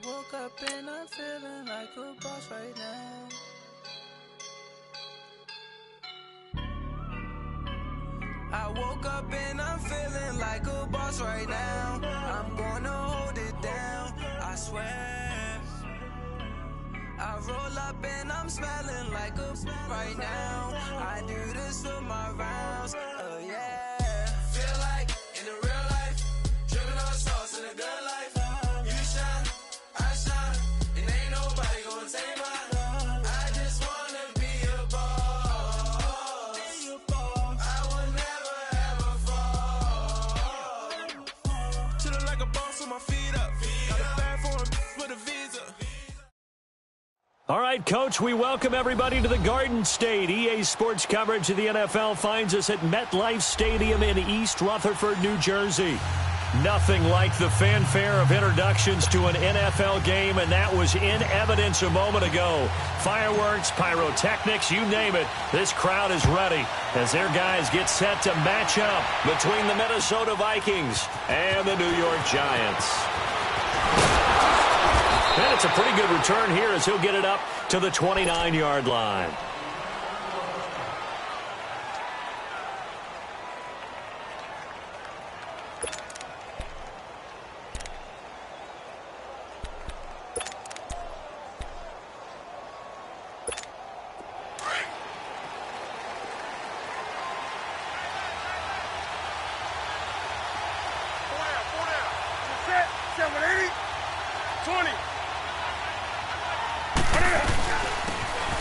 woke up and I'm feeling like a boss right now. I woke up and I'm feeling like a boss right now. I'm gonna hold it down, I swear. I roll up and I'm smelling like a right now. I do this for my rounds, yeah. Feel like in the real life, dripping on sauce in the good life. You shine, I shine, and ain't nobody gonna take mine. I just wanna be a boss. I will never ever fall. Chillin' like a boss with my feet up. Got a bag for him with a visa. All right, Coach, we welcome everybody to the Garden State. EA Sports coverage of the NFL finds us at MetLife Stadium in East Rutherford, New Jersey. Nothing like the fanfare of introductions to an NFL game, and that was in evidence a moment ago. Fireworks, pyrotechnics, you name it. This crowd is ready as their guys get set to match up between the Minnesota Vikings and the New York Giants. And it's a pretty good return here as he'll get it up to the 29-yard line.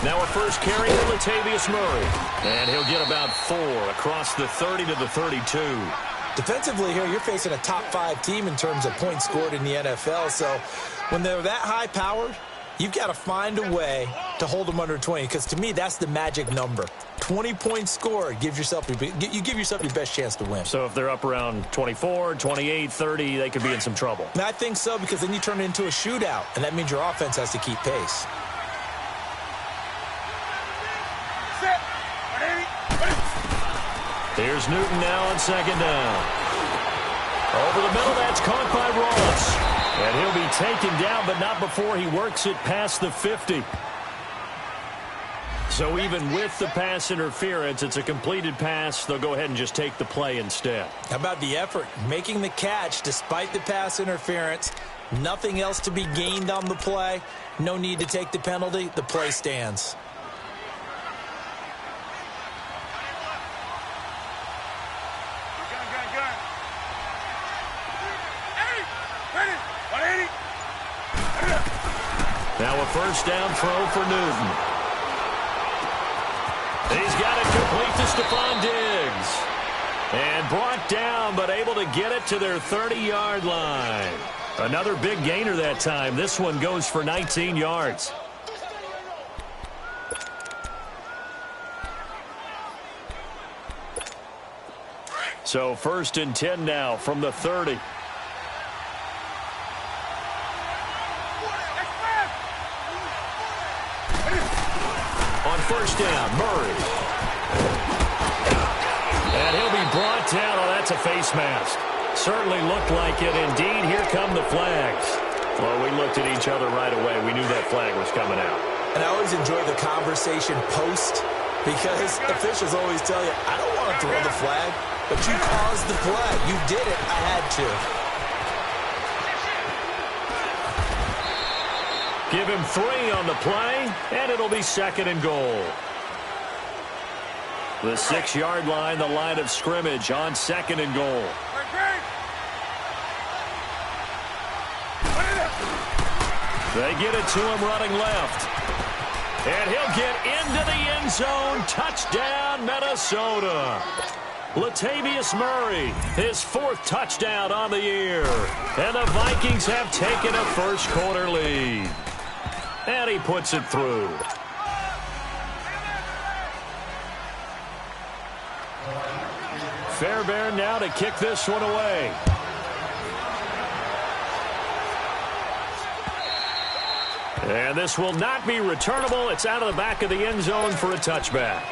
Now a first carry to Latavius Murray. And he'll get about 4 across the 30 to the 32. Defensively here, you're facing a top-5 team in terms of points scored in the NFL. So when they're that high-powered, you've got to find a way to hold them under 20. Because to me, that's the magic number. 20 points scored, you give yourself your best chance to win. So if they're up around 24, 28, 30, they could be in some trouble. And I think so, because then you turn it into a shootout, and that means your offense has to keep pace. Here's Newton now on second down. Over the middle, that's caught by Ross. And he'll be taken down, but not before he works it past the 50. So even with the pass interference, it's a completed pass. They'll go ahead and just take the play instead. How about the effort? Making the catch despite the pass interference. Nothing else to be gained on the play. No need to take the penalty. The play stands. Now a first down throw for Newton. He's got it complete to Stephon Diggs. And brought down, but able to get it to their 30-yard line. Another big gainer that time. This one goes for 19 yards. So first and 10 now from the 30. On first down, Murray. And he'll be brought down. Oh, that's a face mask. Certainly looked like it. Indeed, here come the flags. Well, we looked at each other right away. We knew that flag was coming out. And I always enjoy the conversation post, because officials always tell you, I don't want to throw the flag, but you caused the play. You did it. I had to. Give him 3 on the play, and it'll be second and goal. The 6-yard line, the line of scrimmage on second and goal. They get it to him running left. And he'll get into the end zone. Touchdown, Minnesota. Latavius Murray, his 4th touchdown on the year. And the Vikings have taken a first-quarter lead. And he puts it through. Fairbairn now to kick this one away. And this will not be returnable. It's out of the back of the end zone for a touchback.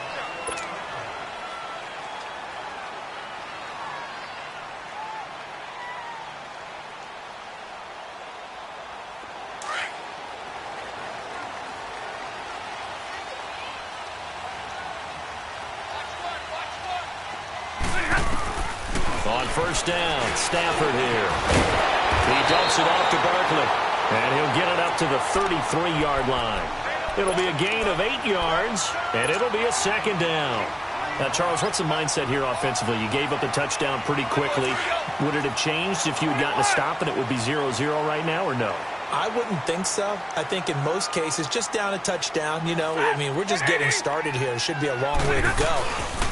On first down, Stafford here. He dumps it off to Barkley, and he'll get it up to the 33-yard line. It'll be a gain of 8 yards, and it'll be a second down. Now, Charles, what's the mindset here offensively? You gave up the touchdown pretty quickly. Would it have changed if you had gotten a stop and it would be 0-0 right now, or no? I wouldn't think so. I think in most cases, just down a touchdown, I mean, we're just getting started here. It should be a long way to go.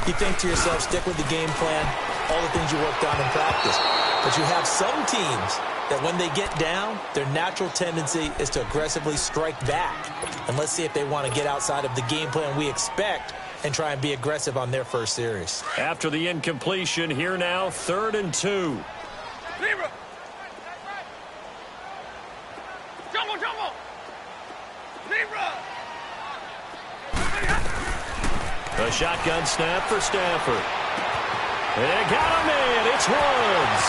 You think to yourself, stick with the game plan, all the things you worked on in practice. But you have some teams that when they get down, their natural tendency is to aggressively strike back. And let's see if they want to get outside of the game plan we expect and try and be aggressive on their first series. After the incompletion, here now, 3rd and 2. A shotgun snap for Stafford. They got him in. It's Woods.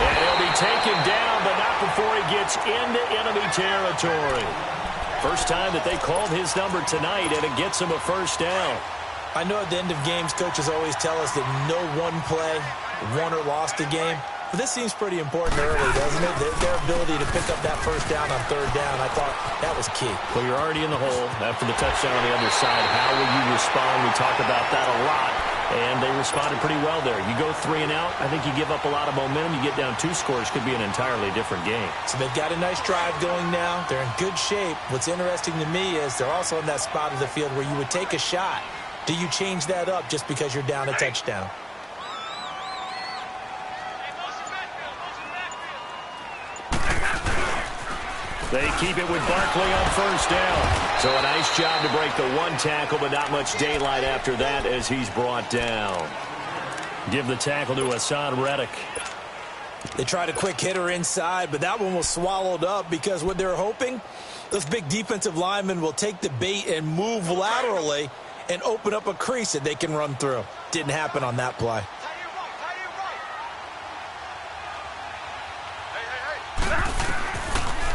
And he'll be taken down, but not before he gets into enemy territory. First time that they called his number tonight, and it gets him a first down. I know at the end of games, coaches always tell us that no one play won or lost a game. But this seems pretty important early, doesn't it? Their ability to pick up that first down on 3rd down, I thought that was key. Well, you're already in the hole after the touchdown on the other side. How will you respond? We talk about that a lot, and they responded pretty well there. You go 3 and out, I think you give up a lot of momentum. You get down 2 scores, could be an entirely different game. So they've got a nice drive going now. They're in good shape. What's interesting to me is they're also in that spot of the field where you would take a shot. Do you change that up just because you're down a touchdown? They keep it with Barkley on first down. So a nice job to break the 1 tackle, but not much daylight after that as he's brought down. Give the tackle to Hassan Reddick. They tried a quick hitter inside, but that one was swallowed up because what they're hoping, those big defensive linemen will take the bait and move laterally and open up a crease that they can run through. Didn't happen on that play.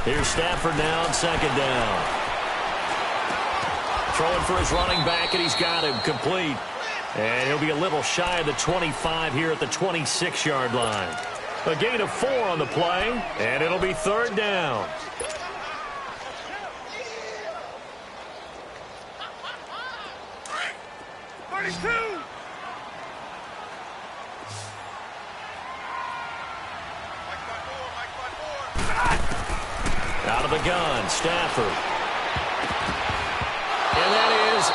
Here's Stafford now on 2nd down. Throwing for his running back, and he's got him complete. And he'll be a little shy of the 25 here at the 26-yard line. A gain of 4 on the play, and it'll be 3rd down. Out of the gun, Stafford. And that is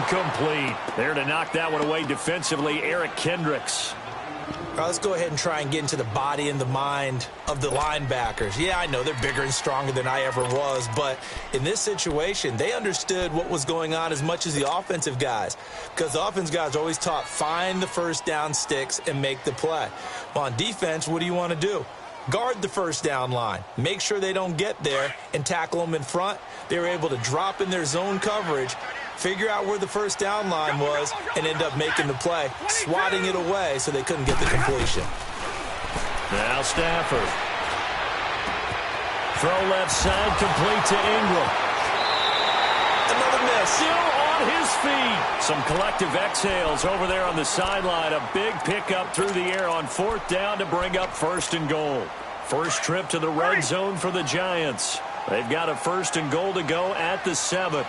incomplete. There to knock that one away defensively, Eric Kendricks. All right, let's go ahead and try and get into the body and the mind of the linebackers. Yeah, I know they're bigger and stronger than I ever was, but in this situation, they understood what was going on as much as the offensive guys, because the offense guys are always taught, find the first down sticks and make the play. Well, on defense, what do you want to do? Guard the first down line. Make sure they don't get there and tackle them in front. They were able to drop in their zone coverage, figure out where the first down line was, and end up making the play, swatting it away so they couldn't get the completion. Now Stafford. Throw left side, complete to Ingram. Another miss. Still on his feet. Some collective exhales over there on the sideline. A big pickup through the air on 4th down to bring up 1st and goal. First trip to the red zone for the Giants. They've got a 1st and goal to go at the 7.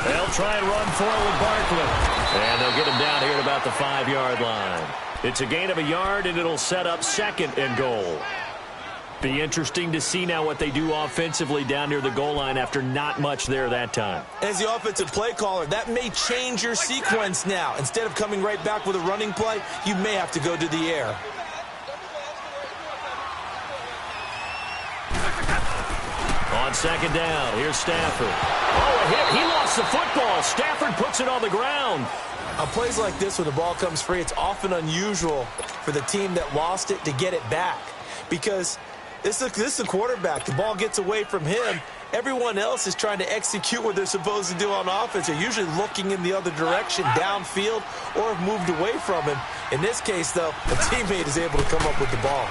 They'll try and run for it with Barkley. And they'll get him down here at about the 5-yard line. It's a gain of a yard, and it'll set up 2nd and goal. Be interesting to see now what they do offensively down near the goal line after not much there that time. As the offensive play caller, that may change your sequence now. Instead of coming right back with a running play, you may have to go to the air. On 2nd down, here's Stafford. Oh, a hit. He lost the football. Stafford puts it on the ground. On plays like this, when the ball comes free, it's often unusual for the team that lost it to get it back. Because this is a quarterback. The ball gets away from him. Everyone else is trying to execute what they're supposed to do on offense. They're usually looking in the other direction, downfield, or have moved away from him. In this case, though, a teammate is able to come up with the ball.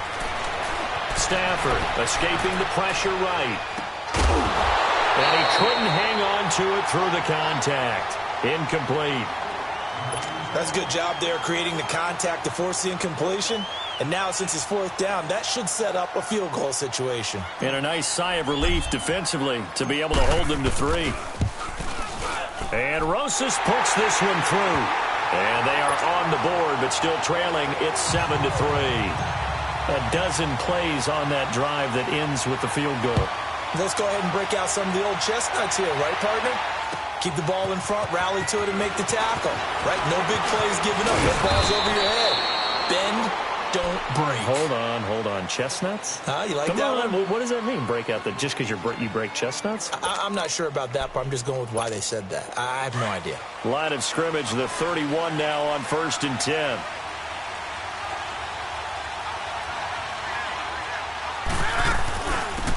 Stafford escaping the pressure right. And he couldn't hang on to it through the contact. Incomplete. That's a good job there creating the contact to force the incompletion. And now, since it's fourth down, that should set up a field goal situation. And a nice sigh of relief defensively to be able to hold them to 3. And Rosas puts this one through. And they are on the board, but still trailing. It's 7-3. A dozen plays on that drive that ends with the field goal. Let's go ahead and break out some of the old chestnuts here, right, partner? Keep the ball in front, rally to it, and make the tackle. Right? No big plays given up. That ball's over your head. Bend, don't break. Hold on. Chestnuts? You like Come that on. one? What does that mean, break out? Just because you break chestnuts? I'm not sure about that, but I'm just going with why they said that. I have no idea. Line of scrimmage, the 31 now on 1st and 10.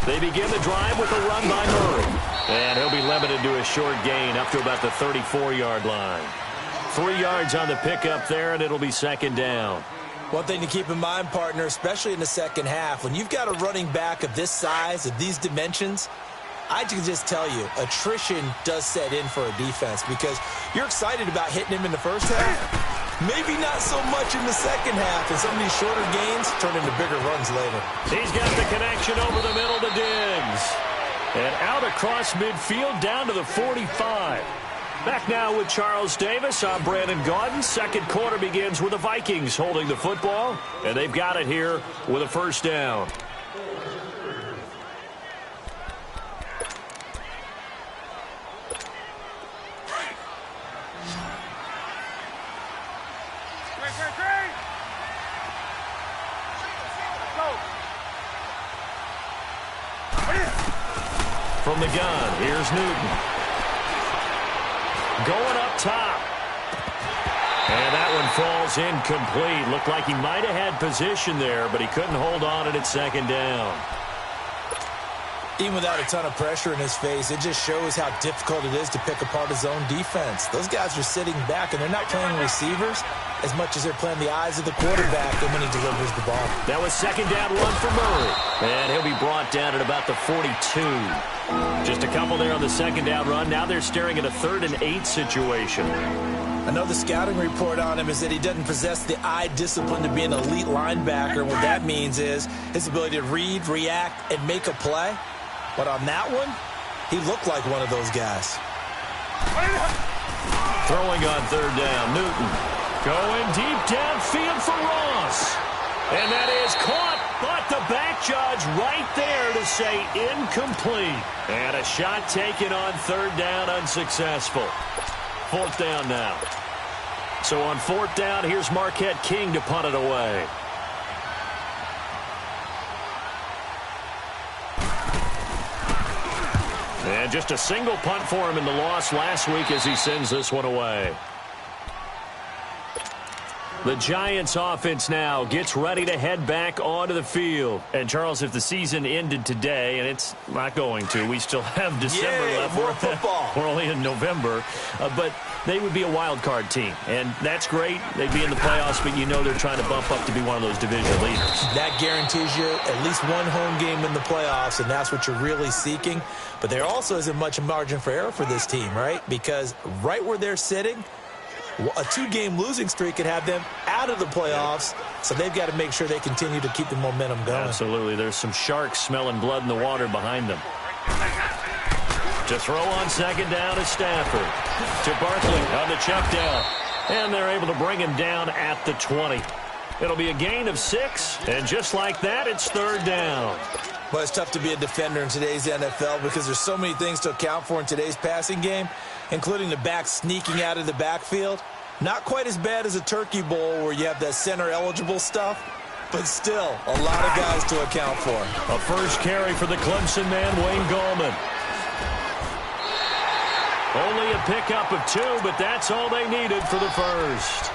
They begin the drive with a run by Murray. And he'll be limited to a short gain up to about the 34-yard line. 3 yards on the pickup there, and it'll be 2nd down. One thing to keep in mind, partner, especially in the second half, when you've got a running back of this size, of these dimensions, I can just tell you, attrition does set in for a defense because you're excited about hitting him in the first half. Maybe not so much in the second half, and some of these shorter gains turn into bigger runs later. He's got the connection over the middle to Diggs. And out across midfield down to the 45. Back now with Charles Davis. I'm Brandon Gaudin. Second quarter begins with the Vikings holding the football. And they've got it here with a 1st down. From the gun, here's Newton. Going up top. And that one falls incomplete. Looked like he might have had position there, but he couldn't hold on it at 2nd down. Even without a ton of pressure in his face, it just shows how difficult it is to pick apart his own defense. Those guys are sitting back, and they're not playing receivers as much as they're playing the eyes of the quarterback and when he delivers the ball. That was 2nd down run for Murray. And he'll be brought down at about the 42. Just a couple there on the 2nd down run. Now they're staring at a 3rd and 8 situation. Another scouting report on him is that he doesn't possess the eye discipline to be an elite linebacker. And what that means is his ability to read, react, and make a play. But on that one, he looked like one of those guys. Throwing on 3rd down, Newton. Going deep downfield for Ross. And that is caught, but the back judge right there to say incomplete. And a shot taken on 3rd down, unsuccessful. 4th down now. So on 4th down, here's Marquette King to punt it away. And just a single punt for him in the loss last week as he sends this one away. The Giants offense now gets ready to head back onto the field. And, Charles, if the season ended today, and it's not going to, we still have December left. More football. We're only in November. But they would be a wild card team. And that's great. They'd be in the playoffs, but you know they're trying to bump up to be one of those division leaders. That guarantees you at least one home game in the playoffs, and that's what you're really seeking. But there also isn't much margin for error for this team, right? Because right where they're sitting, a 2-game losing streak could have them out of the playoffs, so they've got to make sure they continue to keep the momentum going. Absolutely. There's some sharks smelling blood in the water behind them. To throw on 2nd down is Stafford. To Barkley on the check down. And they're able to bring him down at the 20. It'll be a gain of 6, and just like that, it's 3rd down. Well, it's tough to be a defender in today's NFL because there's so many things to account for in today's passing game, including the back sneaking out of the backfield. Not quite as bad as a turkey bowl where you have that center-eligible stuff, but still a lot of guys to account for. A first carry for the Clemson man, Wayne Gallman. Only a pickup of 2, but that's all they needed for the first.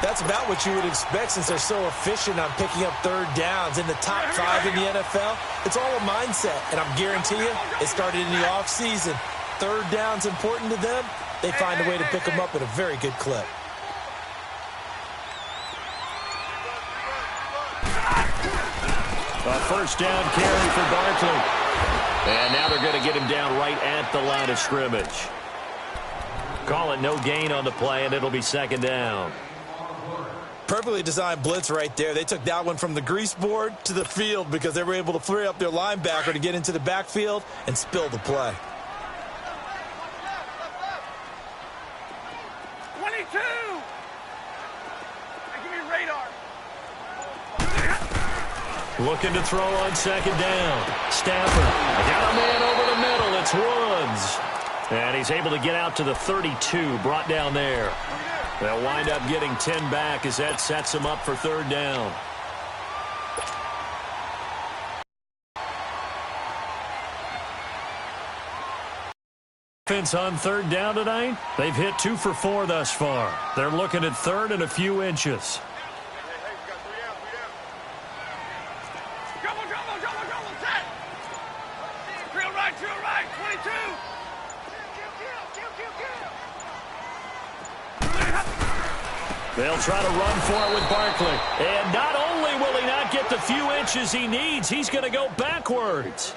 That's about what you would expect since they're so efficient on picking up 3rd downs in the top 5 in the NFL. It's all a mindset, and I'm guarantee you it started in the offseason. 3rd down's important to them. They find a way to pick them up at a very good clip. A first down carry for Barkley. And now they're going to get him down right at the line of scrimmage. Call it no gain on the play, and it'll be second down. Perfectly designed blitz right there. They took that one from the grease board to the field because they were able to free up their linebacker to get into the backfield and spill the play. 22! Give me radar. Looking to throw on second down. Stafford got a man over the middle. It's Woods. And he's able to get out to the 32, brought down there. They'll wind up getting 10 back as that sets them up for third down. Offense on third down tonight. They've hit 2 for 4 thus far. They're looking at third and a few inches. They'll try to run for it with Barkley. And not only will he not get the few inches he needs, he's going to go backwards.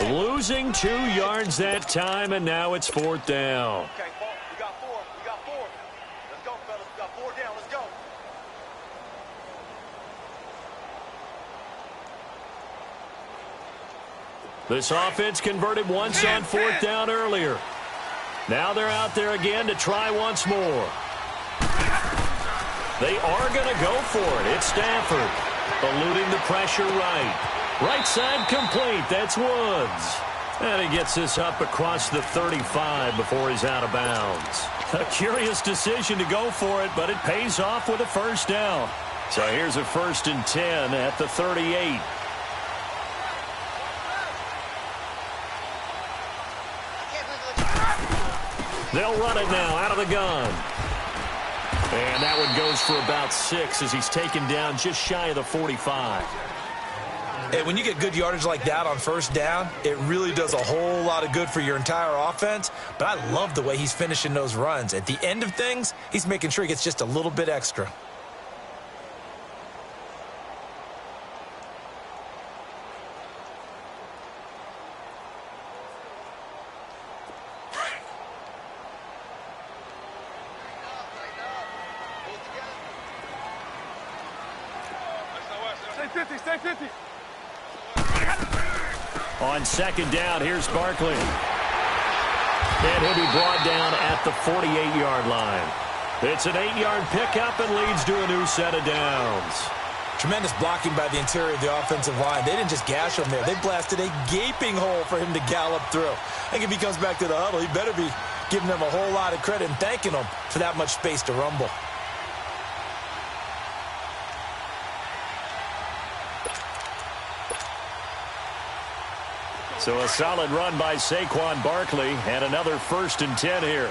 Losing 2 yards that time, and now it's fourth down. Okay, Paul, we got 4. We got 4. Let's go, fellas. We got 4 down. Let's go. This offense converted once on fourth down earlier. Now they're out there again to try once more. They are going to go for it. It's Stafford. Eluding the pressure right. Right side complete. That's Woods. And he gets this up across the 35 before he's out of bounds. A curious decision to go for it, but it pays off with a first down. So here's a 1st and 10 at the 38. They'll run it now out of the gun. And that one goes for about 6 as he's taken down just shy of the 45. And when you get good yardage like that on first down, it really does a whole lot of good for your entire offense. But I love the way he's finishing those runs. At the end of things, he's making sure he gets just a little bit extra. Stay 50. On second down, here's Barkley. And he'll be brought down at the 48-yard line. It's an 8-yard pickup and leads to a new set of downs. Tremendous blocking by the interior of the offensive line. They didn't just gash him there. They blasted a gaping hole for him to gallop through. I think if he comes back to the huddle, he better be giving them a whole lot of credit and thanking them for that much space to rumble. So a solid run by Saquon Barkley and another 1st and 10 here.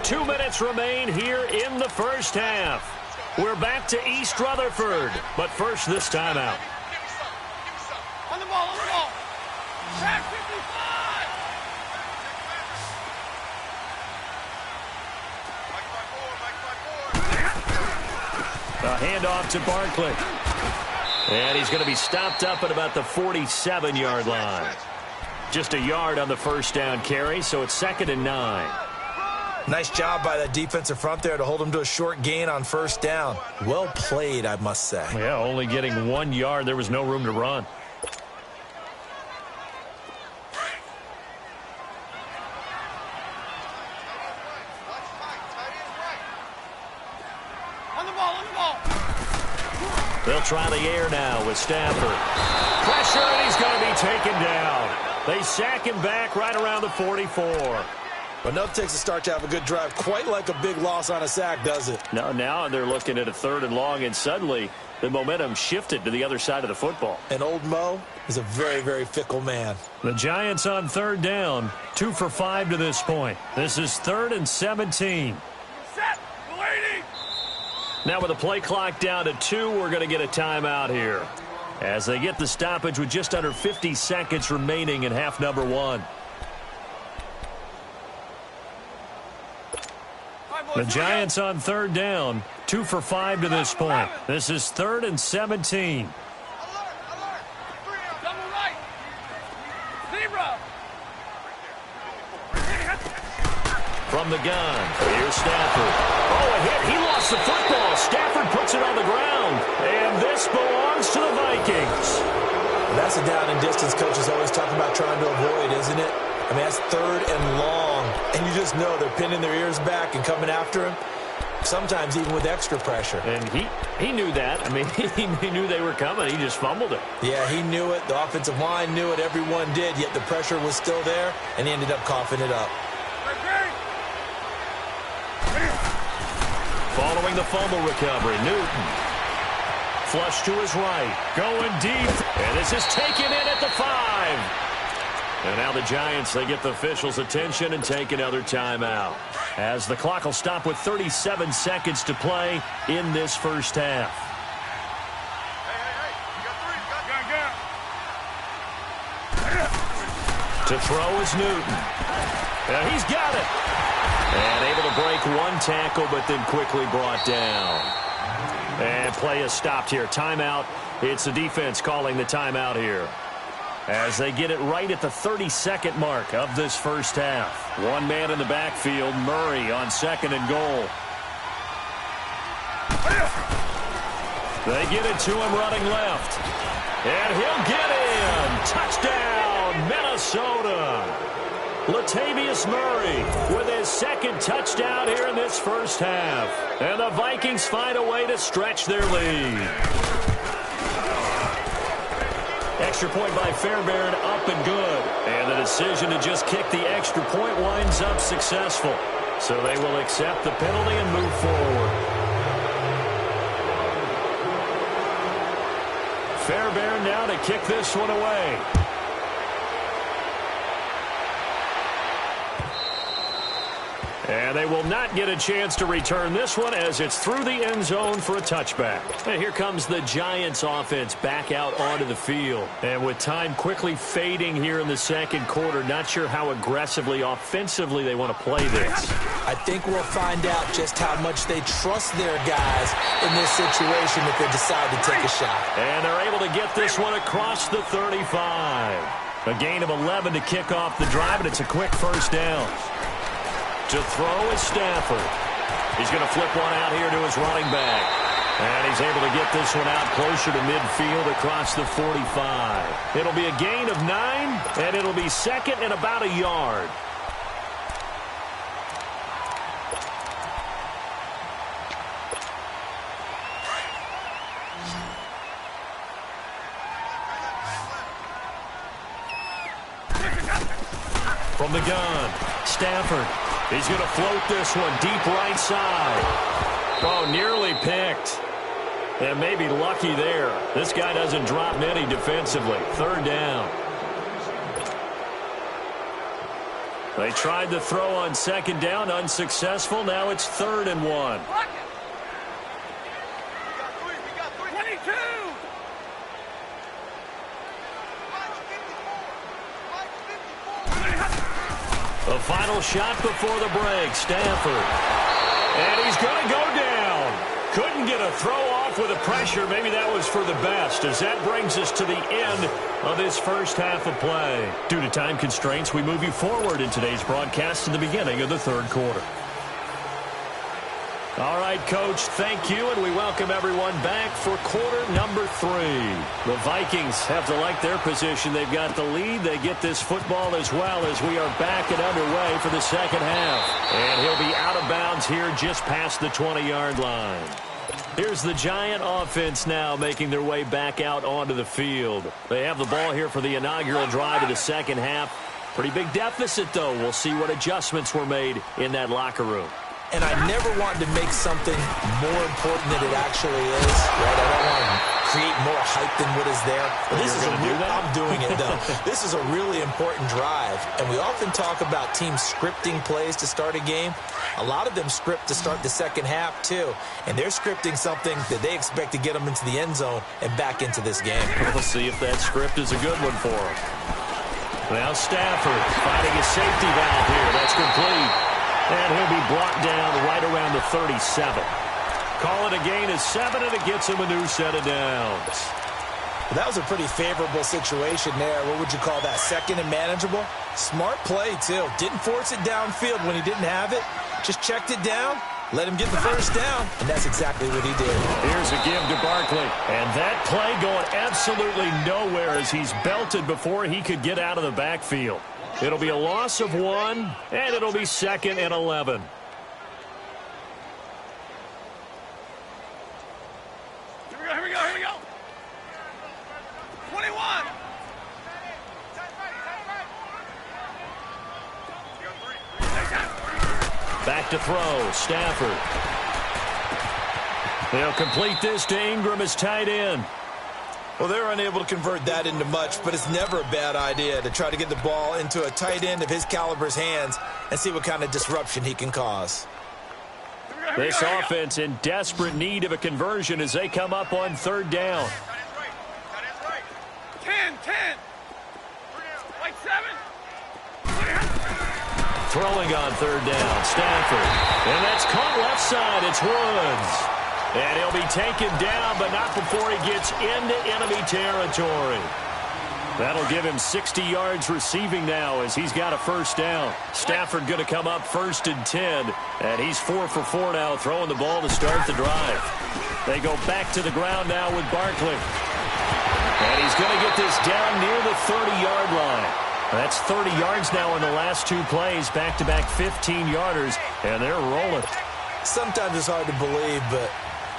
Two minutes remain here in the first half. We're back to East Rutherford, but first this timeout. On the ball. Track 55. A handoff to Barkley. And he's going to be stopped up at about the 47-yard line. Just a yard on the first down carry, so it's 2nd and 9. Nice job by that defensive front there to hold him to a short gain on first down. Well played, I must say. Yeah, only getting 1 yard. There was no room to run. They'll try the air now with Stafford. Pressure, and he's going to be taken down. They sack him back right around the 44. But enough takes a start to have a good drive. Quite like a big loss on a sack, does it? No, now they're looking at a 3rd and long, and suddenly the momentum shifted to the other side of the football. And old Mo is a very, very fickle man. The Giants on 3rd down, 2 for 5 to this point. This is 3rd and 17. Set. Waiting. Now with the play clock down to 2, we're going to get a timeout here as they get the stoppage with just under 50 seconds remaining in half number 1. The Giants on third down, 2 for 5 to this point. This is 3rd and 17. From the gun, here's Stafford. Oh, a hit. He lost the football. Stafford puts it on the ground. And this belongs to the Vikings. Well, that's a down and distance coaches always talk about trying to avoid, isn't it? I mean, that's 3rd and long. And you just know they're pinning their ears back and coming after him. Sometimes even with extra pressure. And he knew that. I mean, he knew they were coming. He just fumbled it. Yeah, he knew it. The offensive line knew it. Everyone did. Yet the pressure was still there. And he ended up coughing it up. Following the fumble recovery, Newton. Flush to his right. Going deep. And this is taken in at the 5. And now the Giants, they get the officials' attention and take another timeout. As the clock will stop with 37 seconds to play in this first half. To throw is Newton. And he's got it. And able to break one tackle, but then quickly brought down. And play is stopped here. Timeout. It's the defense calling the timeout here. As they get it right at the 30-second mark of this first half. One man in the backfield, Murray on 2nd and goal. They get it to him running left. And he'll get in. Touchdown, Minnesota. Latavius Murray with his 2nd touchdown here in this first half. And the Vikings find a way to stretch their lead. Extra point by Fairbairn, up and good. And the decision to just kick the extra point winds up successful. So they will accept the penalty and move forward. Fairbairn now to kick this one away. And they will not get a chance to return this one as it's through the end zone for a touchback. And here comes the Giants offense back out onto the field. And with time quickly fading here in the second quarter, not sure how aggressively, offensively they want to play this. I think we'll find out just how much they trust their guys in this situation if they decide to take a shot. And they're able to get this one across the 35. A gain of 11 to kick off the drive, and it's a quick first down. To throw is Stafford. He's going to flip one out here to his running back. And he's able to get this one out closer to midfield across the 45. It'll be a gain of 9, and it'll be 2nd and about a yard. From the gun, Stafford. He's going to float this one deep right side. Oh, nearly picked. And maybe lucky there. This guy doesn't drop many defensively. 3rd down. They tried to throw on 2nd down, unsuccessful. Now it's 3rd and 1. The final shot before the break, Stafford. And he's going to go down. Couldn't get a throw off with the pressure. Maybe that was for the best, as that brings us to the end of this first half of play. Due to time constraints, we move you forward in today's broadcast to the beginning of the 3rd quarter. All right, Coach, thank you, and we welcome everyone back for quarter number 3. The Vikings have to like their position. They've got the lead. They get this football as well as we are back and underway for the second half. And he'll be out of bounds here just past the 20-yard line. Here's the Giant offense now making their way back out onto the field. They have the ball here for the inaugural drive of the second half. Pretty big deficit, though. We'll see what adjustments were made in that locker room. And I never wanted to make something more important than it actually is, right? I don't want to create more hype than what is there. But this is I'm doing it, though. This is a really important drive. And we often talk about teams scripting plays to start a game. A lot of them script to start the second half, too. And they're scripting something that they expect to get them into the end zone and back into this game. We'll see if that script is a good one for them. Now Stafford finding a safety valve here. That's complete. And he'll be brought down right around the 37. Call it a gain of 7, and it gets him a new set of downs. That was a pretty favorable situation there. What would you call that? Second and manageable? Smart play, too. Didn't force it downfield when he didn't have it. Just checked it down, let him get the first down, and that's exactly what he did. Here's a give to Barkley. And that play going absolutely nowhere as he's belted before he could get out of the backfield. It'll be a loss of 1, and it'll be 2nd and 11. Here we go. 21. Back to throw, Stafford. They'll complete this to Ingram as tight end. Well, they're unable to convert that into much, but it's never a bad idea to try to get the ball into a tight end of his caliber's hands and see what kind of disruption he can cause. This offense in desperate need of a conversion as they come up on 3rd down. 10. Like 7. Throwing on 3rd down, Stafford. And that's caught left side. It's Woods. And he'll be taken down, but not before he gets into enemy territory. That'll give him 60 yards receiving now as he's got a 1st down. Stafford going to come up 1st and 10, and he's 4 for 4 now, throwing the ball to start the drive. They go back to the ground now with Barkley. And he's going to get this down near the 30-yard line. That's 30 yards now in the last 2 plays, back-to-back 15-yarders, and they're rolling. Sometimes it's hard to believe, but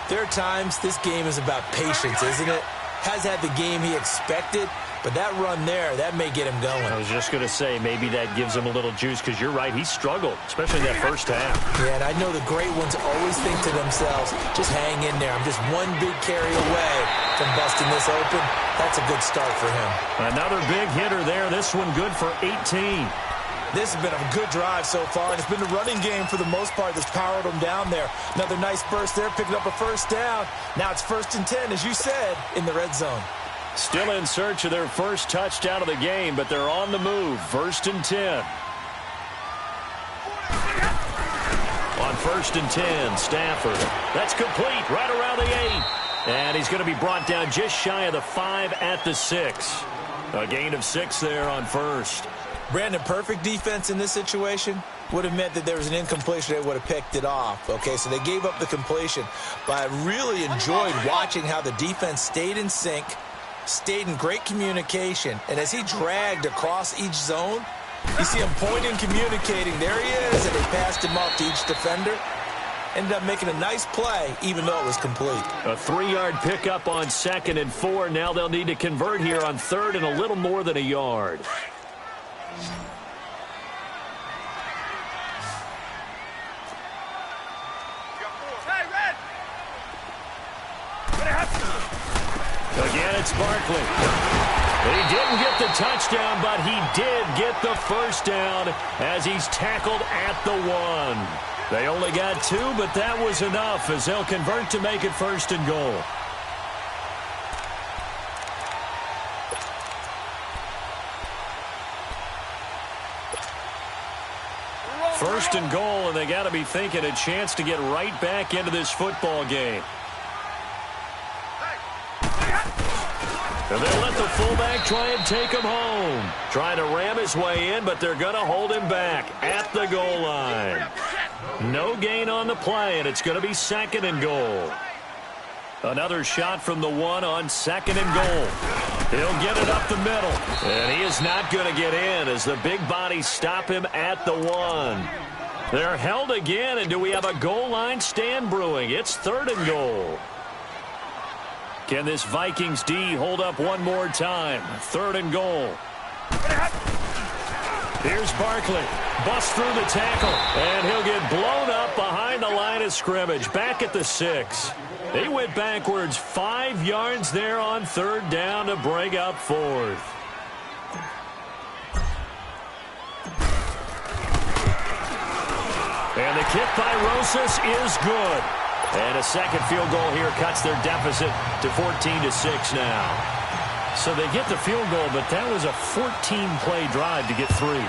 there are times this game is about patience, isn't it? Has had the game he expected, but that run there, that may get him going. I was just going to say, maybe that gives him a little juice, because you're right, he struggled, especially in that 1st half. Yeah, and I know the great ones always think to themselves, just hang in there. I'm just one big carry away from busting this open. That's a good start for him. Another big hitter there. This one good for 18. This has been a good drive so far, and it's been the running game for the most part that's powered them down there. Another nice burst there, picking up a 1st down. Now it's 1st and 10, as you said, in the red zone. Still in search of their first touchdown of the game, but they're on the move. 1st and 10. On 1st and 10, Stafford. That's complete right around the 8. And he's going to be brought down just shy of the 5 at the 6. A gain of 6 there on 1st. Brandon, perfect defense in this situation would have meant that there was an incompletion. They would have picked it off. Okay, so they gave up the completion. But I really enjoyed watching how the defense stayed in sync, stayed in great communication. And as he dragged across each zone, you see him pointing, communicating. There he is, and they passed him off to each defender. Ended up making a nice play, even though it was complete. A 3-yard pickup on 2nd and 4. Now they'll need to convert here on 3rd and a little more than a yard. Again, it's Barkley. He didn't get the touchdown, but he did get the 1st down as he's tackled at the 1. They only got 2, but that was enough as they'll convert to make it 1st and goal. First and goal, and they got to be thinking a chance to get right back into this football game. And they'll let the fullback try and take him home. Trying to ram his way in, but they're going to hold him back at the goal line. No gain on the play, and it's going to be 2nd and goal. Another shot from the 1 on 2nd and goal. He'll get it up the middle, and he is not going to get in as the big bodies stop him at the 1. They're held again, and do we have a goal line stand brewing? It's 3rd and goal. Can this Vikings D hold up one more time? 3rd and goal. Here's Barkley. Busts through the tackle, and he'll get blown up behind the line of scrimmage, back at the 6. He went backwards 5 yards there on 3rd down to bring up 4th. And the kick by Rosas is good. And a 2nd field goal here cuts their deficit to 14-6 now. So they get the field goal, but that was a 14-play drive to get 3.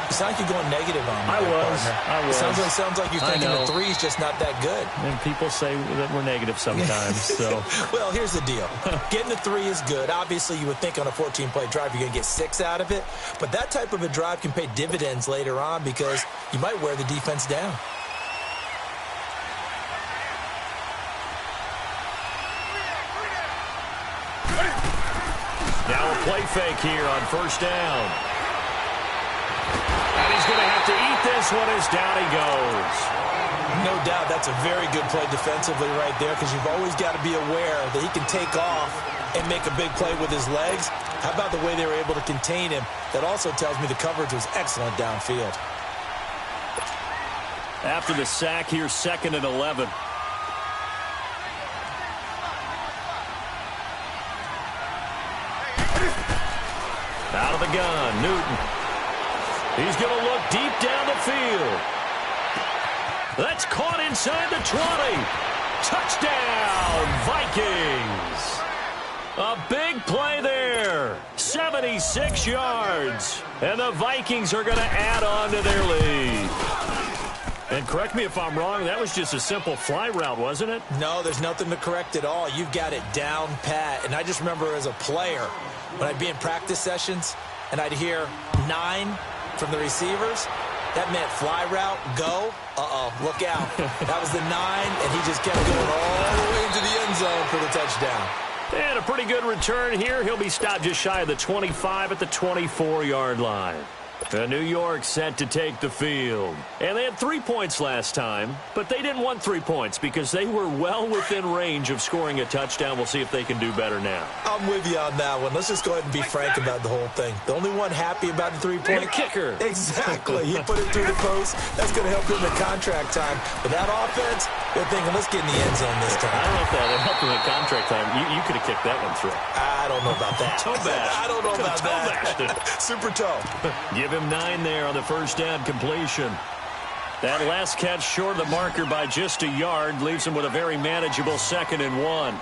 It sounds like you're going negative on me. I was. It sounds like you're thinking the three's just not that good. And people say that we're negative sometimes. So, well, here's the deal. Getting the three is good. Obviously, you would think on a 14-play drive you're going to get 6 out of it. But that type of a drive can pay dividends later on because you might wear the defense down. Now a play fake here on first down. And he's going to have to eat this one as down he goes. No doubt that's a very good play defensively right there because you've always got to be aware that he can take off and make a big play with his legs. How about the way they were able to contain him? That also tells me the coverage was excellent downfield. After the sack here, 2nd and 11. Out of the gun, Newton. He's going to look deep down the field. That's caught inside the 20. Touchdown, Vikings. A big play there. 76 yards. And the Vikings are going to add on to their lead. And correct me if I'm wrong, that was just a simple fly route, wasn't it? No, there's nothing to correct at all. You've got it down pat. And I just remember as a player, when I'd be in practice sessions and I'd hear 9 from the receivers, that meant fly route, go, look out. That was the 9, and he just kept going all the way into the end zone for the touchdown. And a pretty good return here. He'll be stopped just shy of the 25 at the 24-yard line. New York set to take the field. And they had 3 points last time, but they didn't want 3 points because they were well within range of scoring a touchdown. We'll see if they can do better now. I'm with you on that one. Let's just go ahead and be frank about the whole thing. The only one happy about the 3-point kicker. Exactly. He put it through the post. That's going to help him in contract time. But that offense, they're thinking, let's get in the end zone this time. I don't know if that helped him in contract time. You could have kicked that one through. I don't know about that. Toe bash. I don't know about that. Super toe. Give him 9 there on the first down completion. That last catch short of the marker by just a yard leaves him with a very manageable 2nd and 1.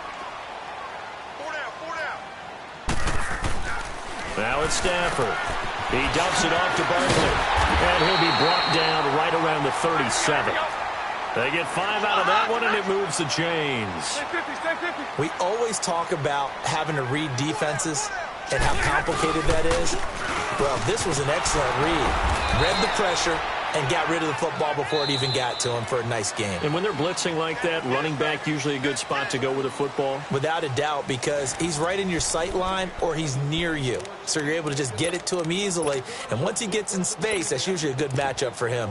4 down. Now it's Stafford. He dumps it off to Barkley. And he'll be brought down right around the 37. They get 5 out of that one, and it moves the chains. Stay 50. We always talk about having to read defenses and how complicated that is. Well, this was an excellent read. Read the pressure and got rid of the football before it even got to him for a nice game. And when they're blitzing like that, running back usually a good spot to go with a football? Without a doubt, because he's right in your sight line or he's near you. So you're able to just get it to him easily. And once he gets in space, that's usually a good matchup for him.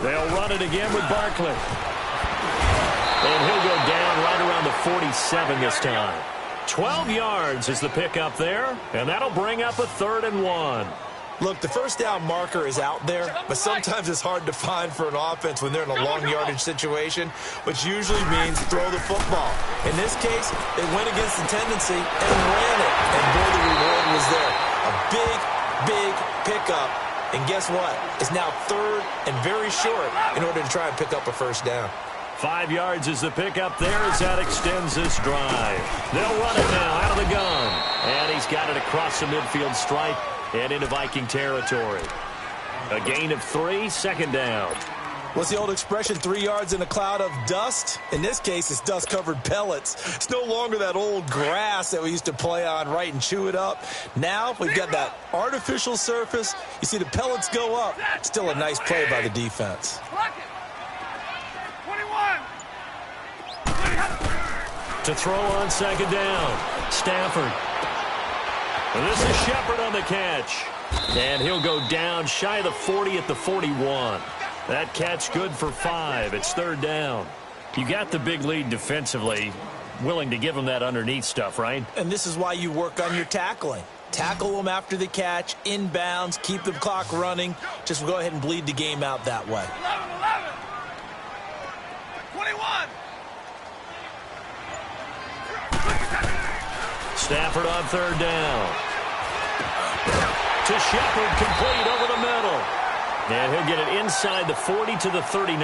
They'll run it again with Barkley. And he'll go down right around the 47 this time. 12 yards is the pickup there, and that'll bring up a 3rd and 1. Look, the first down marker is out there, but sometimes it's hard to find for an offense when they're in a long yardage situation, which usually means throw the football. In this case, they went against the tendency and ran it. And boy, the reward was there. A big pickup. And guess what? It's now 3rd and very short in order to try and pick up a first down. 5 yards is the pickup there as that extends this drive. They'll run it now out of the gun. And he's got it across the midfield stripe and into Viking territory. A gain of 3, 2nd down. What's the old expression, 3 yards in a cloud of dust? In this case, it's dust-covered pellets. It's no longer that old grass that we used to play on, right, and chew it up. Now we've got that artificial surface. You see the pellets go up. Still a nice play by the defense. 21. To throw on 2nd down. Stafford. And this is Shepard on the catch. And he'll go down shy of the 40 at the 41. That catch good for 5. It's 3rd down. You got the big lead defensively. Willing to give him that underneath stuff, right? And this is why you work on your tackling. Tackle them after the catch, inbounds, keep the clock running. Just go ahead and bleed the game out that way. 11. 21. Stafford on 3rd down. To Shepard, complete over the middle. And he'll get it inside the 40 to the 39.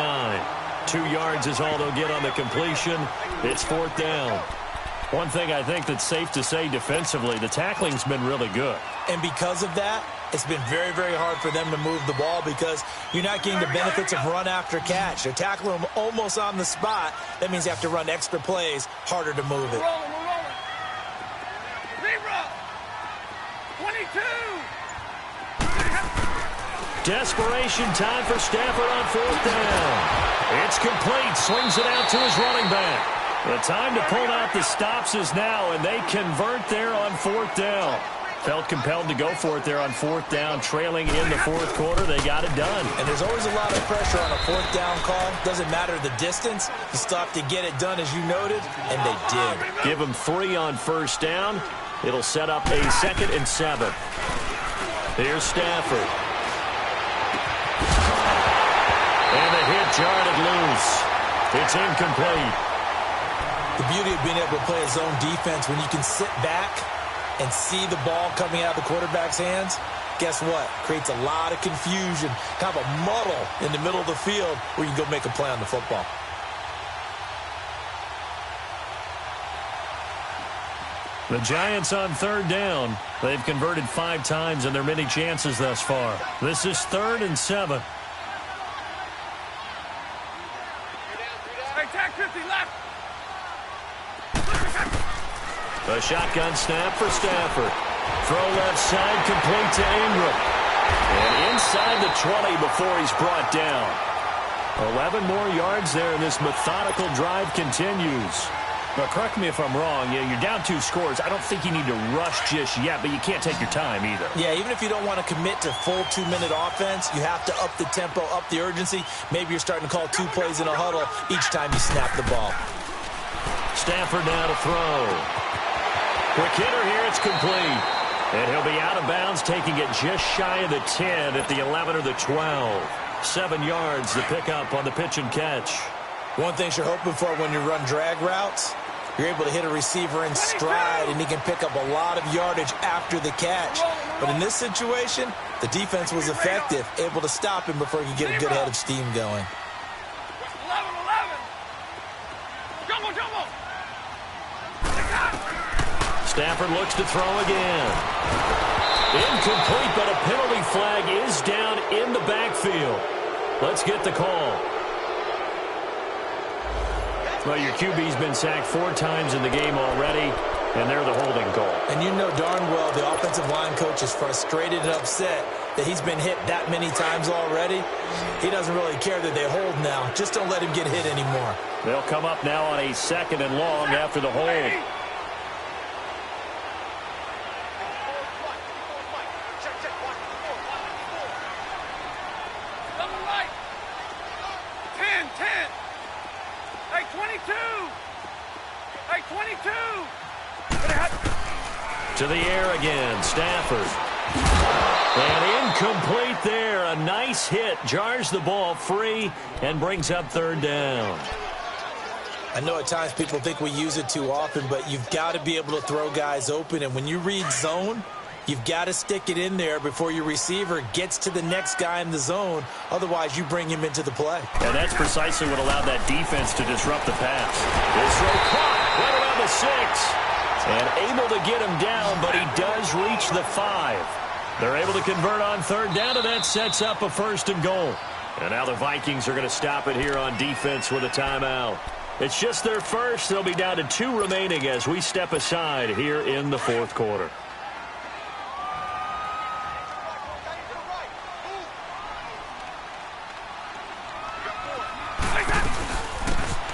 2 yards is all they'll get on the completion. It's 4th down. One thing I think that's safe to say defensively, the tackling's been really good. And because of that, it's been very, very hard for them to move the ball because you're not getting the benefits of run after catch. They're tackling them almost on the spot. That means you have to run extra plays, harder to move it. We're rolling. Zebra. 22. Desperation time for Stafford on 4th down. It's complete. Swings it out to his running back. The time to pull out the stops is now, and they convert there on 4th down. Felt compelled to go for it there on 4th down, trailing in the 4th quarter. They got it done. And there's always a lot of pressure on a 4th down call. Doesn't matter the distance. You still have to get it done, as you noted, and they did. Give them 3 on 1st down. It'll set up a 2nd and 7. Here's Stafford. And the hit jarred it loose. It's incomplete. The beauty of being able to play a zone defense when you can sit back and see the ball coming out of the quarterback's hands, guess what? Creates a lot of confusion, kind of a muddle in the middle of the field where you can go make a play on the football. The Giants on 3rd down. They've converted 5 times in their many chances thus far. This is 3rd and 7. Hey, tag 50 left. A shotgun snap for Stafford. Throw left side, complete to Ingram. And inside the 20 before he's brought down. 11 more yards there, and this methodical drive continues. Now, correct me if I'm wrong. Yeah, you're down 2 scores. I don't think you need to rush just yet, but you can't take your time either. Yeah, even if you don't want to commit to full 2-minute offense, you have to up the tempo, up the urgency. Maybe you're starting to call 2 plays in a huddle each time you snap the ball. Stafford now to throw. Quick hitter here, it's complete. And he'll be out of bounds, taking it just shy of the 10 at the 11 or the 12. 7 yards, the pickup on the pitch and catch. One thing you're hoping for when you run drag routes, you're able to hit a receiver in stride, and he can pick up a lot of yardage after the catch. But in this situation, the defense was effective, able to stop him before he could get a good head of steam going. 11. Jumbo. Stafford looks to throw again. Incomplete, but a penalty flag is down in the backfield. Let's get the call. Well, your QB's been sacked 4 times in the game already, and they're the holding call. And you know darn well the offensive line coach is frustrated and upset that he's been hit that many times already. He doesn't really care that they hold now. Just don't let him get hit anymore. They'll come up now on a 2nd and long after the hold. To the air again, Stafford. And incomplete there. A nice hit. Jars the ball free and brings up 3rd down. I know at times people think we use it too often, but you've got to be able to throw guys open. And when you read zone, you've got to stick it in there before your receiver gets to the next guy in the zone. Otherwise, you bring him into the play. And that's precisely what allowed that defense to disrupt the pass. This throw caught right around the 6. And able to get him down, but he does reach the 5. They're able to convert on 3rd down, and that sets up a 1st and goal. And now the Vikings are going to stop it here on defense with a timeout. It's just their first. They'll be down to 2 remaining as we step aside here in the 4th quarter.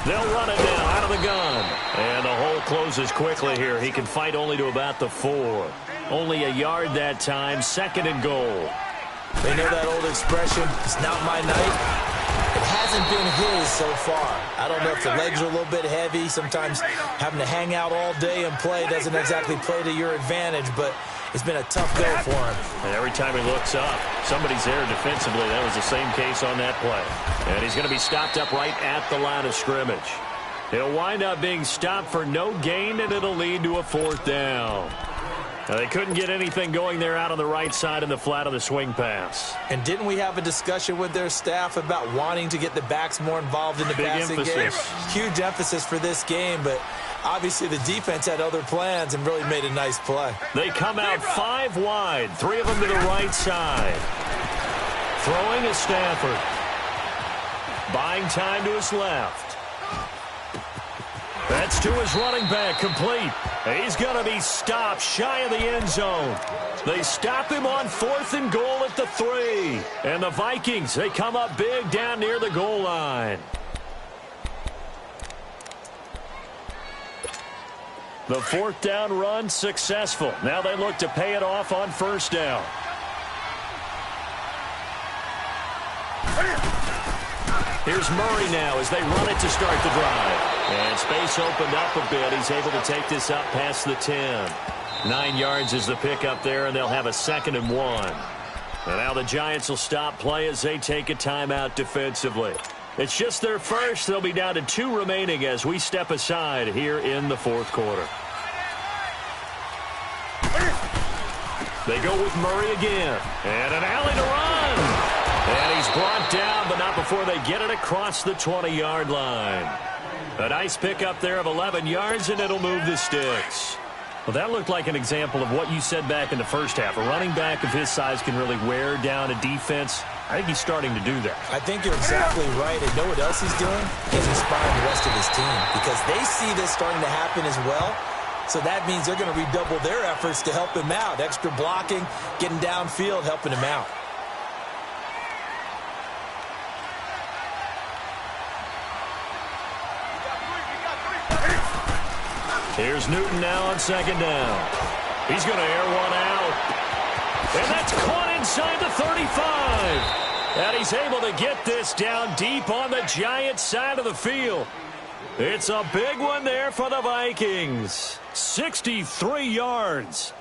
They'll run it now out of the gun. And the hole closes quickly here. He can fight only to about the 4. Only a yard that time. 2nd and goal. They know that old expression, it's not my night. It hasn't been his so far. I don't know if the legs are a little bit heavy. Sometimes having to hang out all day and play doesn't exactly play to your advantage, but it's been a tough go for him. And every time he looks up, somebody's there defensively. That was the same case on that play. And he's going to be stopped up right at the line of scrimmage. He'll wind up being stopped for no gain, and it'll lead to a 4th down. They couldn't get anything going there out on the right side in the flat of the swing pass. And didn't we have a discussion with their staff about wanting to get the backs more involved in the passing game? Huge emphasis for this game, but obviously the defense had other plans and really made a nice play. They come out 5 wide, 3 of them to the right side. Throwing is Stafford. Buying time to his left. That's to his running back, complete. He's going to be stopped shy of the end zone. They stop him on 4th and goal at the 3. And the Vikings, they come up big down near the goal line. The 4th down run successful. Now they look to pay it off on 1st down. Here's Murray now as they run it to start the drive. And space opened up a bit. He's able to take this up past the 10. 9 yards is the pickup there, and they'll have a 2nd and 1. And now the Giants will stop play as they take a timeout defensively. It's just their first. They'll be down to 2 remaining as we step aside here in the 4th quarter. They go with Murray again. And an alley to run. And he's brought down, but not before they get it across the 20-yard line. A nice pickup there of 11 yards, and it'll move the sticks. Well, that looked like an example of what you said back in the first half. A running back of his size can really wear down a defense. I think he's starting to do that. I think you're exactly right. And know what else he's doing? He's inspiring the rest of his team because they see this starting to happen as well. So that means they're going to redouble their efforts to help him out. Extra blocking, getting downfield, helping him out. Here's Newton now on 2nd down. He's going to air one out. And that's caught inside the 35. And he's able to get this down deep on the Giants side of the field. It's a big one there for the Vikings. 63 yards.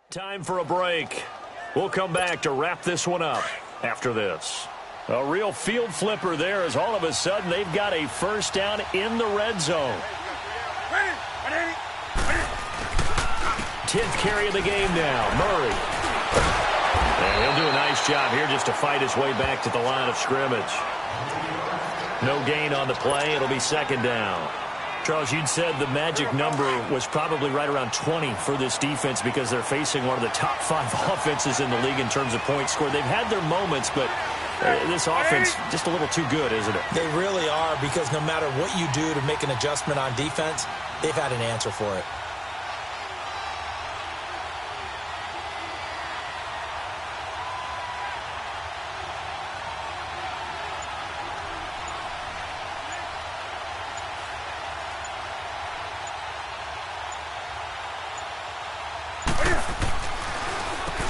Time for a break. We'll come back to wrap this one up after this. A real field flipper there as all of a sudden they've got a 1st down in the red zone. 10th carry of the game now, Murray. And he'll do a nice job here just to fight his way back to the line of scrimmage. No gain on the play. It'll be 2nd down. Charles, you'd said the magic number was probably right around 20 for this defense because they're facing one of the top 5 offenses in the league in terms of points scored. They've had their moments, but this offense just a little too good, isn't it? They really are because no matter what you do to make an adjustment on defense, they've had an answer for it.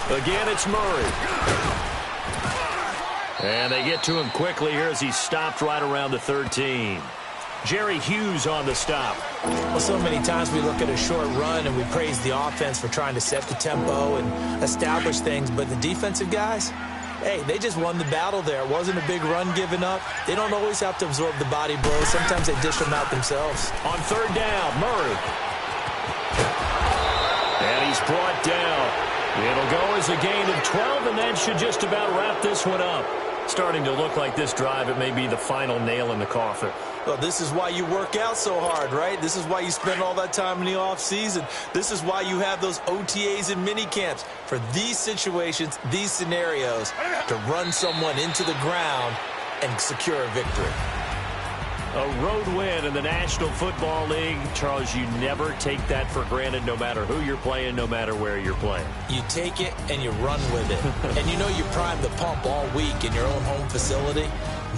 Again, it's Murray. And they get to him quickly here as he's stopped right around the 13. Jerry Hughes on the stop. Well, so many times we look at a short run and we praise the offense for trying to set the tempo and establish things, but the defensive guys, hey, they just won the battle there. It wasn't a big run given up. They don't always have to absorb the body blows. Sometimes they dish them out themselves. On 3rd down, Murray. And he's brought down. It'll go as a gain of 12, and that should just about wrap this one up. Starting to look like this drive, it may be the final nail in the coffin. Well, this is why you work out so hard, right? This is why you spend all that time in the offseason. This is why you have those OTAs and mini camps for these situations, these scenarios, to run someone into the ground and secure a victory. A road win in the National Football League. Charles, you never take that for granted no matter who you're playing, no matter where you're playing. You take it and you run with it. And you know you prime the pump all week in your own home facility.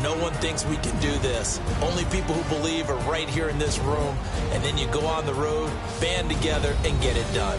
No one thinks we can do this. Only people who believe are right here in this room. And then you go on the road, band together, and get it done.